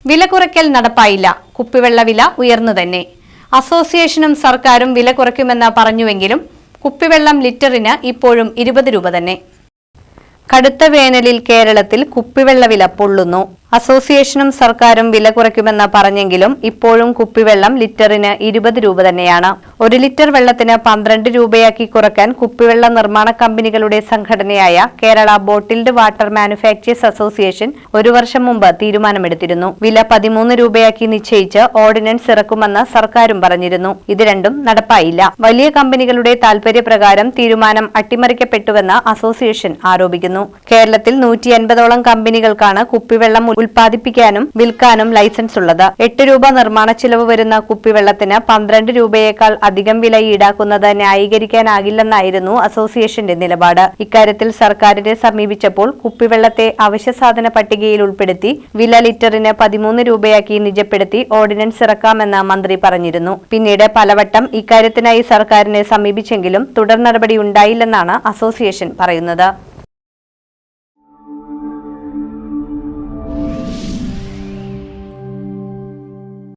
വില കുറയ്ക്കൽ നടപ്പായില്ല. കുപ്പിവെള്ള വില ഉയർന്നു തന്നെ. അസോസിയേഷനും സർക്കാരും വില കുറയ്ക്കുമെന്ന് പറഞ്ഞുവെങ്കിലും കുപ്പിവെള്ളം ലിറ്ററിന് ഇപ്പോഴും 20 രൂപ തന്നെ. കടുത്ത വേനലിൽ കേരളത്തിൽ കുപ്പിവെള്ള വില പൊള്ളുന്നു. അസോസിയേഷനും സർക്കാരും വില കുറയ്ക്കുമെന്ന് പറഞ്ഞെങ്കിലും ഇപ്പോഴും കുപ്പിവെള്ളം ലിറ്ററിന് 20 രൂപ തന്നെയാണ്. 1 ലിറ്റർ വെള്ളത്തിന് 12 രൂപയാക്കി കുറയ്ക്കാൻ കുപ്പിവെള്ള നിർമ്മാണ കമ്പനികളുടെ സംഘടനയായ Kerala bottled water manufacturers association 1 വർഷം മുമ്പ് തീരുമാനമെടുത്തിരുന്നു. വില 13 രൂപയാക്കി നിശ്ചയിച്ച് ഓർഡിനൻസ് ഇറക്കുമെന്ന് സർക്കാരും പറഞ്ഞിരുന്നു. ഇത് രണ്ടും നടപ്പായില്ല. വലിയ കമ്പനികളുടെ താൽപര്യപ്രകാരം തീരുമാനം അട്ടിമറിക്കപ്പെട്ടുവെന്ന് അസോസിയേഷൻ ആരോപിക്കുന്നു. കേരളത്തിൽ 150ഓളം കമ്പനികൾക്കാണ് കുപ്പിവെള്ളം ഉൽപ്പാദിപ്പിക്കാനും വിൽക്കാനും ലൈസൻസ് ഉള്ളത്. 8 രൂപ നിർമ്മാണ ചിലവ് വരുന്ന കുപ്പിവെള്ളത്തിന് 12 രൂപയേക്കാൾ അധികം വില ഈടാക്കുന്നത് ന്യായീകരിക്കാനാകില്ലെന്നായിരുന്നു അസോസിയേഷന്റെ നിലപാട്. ഇക്കാര്യത്തിൽ സർക്കാരിനെ സമീപിച്ചപ്പോൾ കുപ്പിവെള്ളത്തെ അവശ്യസാധന പട്ടികയിൽ ഉൾപ്പെടുത്തി വില ലിറ്ററിന് 13 രൂപയാക്കി നിജപ്പെടുത്തി ഓർഡിനൻസ് ഇറക്കാമെന്ന് മന്ത്രി പറഞ്ഞിരുന്നു. പിന്നീട് പലവട്ടം ഇക്കാര്യത്തിനായി സർക്കാരിനെ സമീപിച്ചെങ്കിലും തുടർ നടപടി ഉണ്ടായില്ലെന്നാണ് അസോസിയേഷൻ പറയുന്നത്.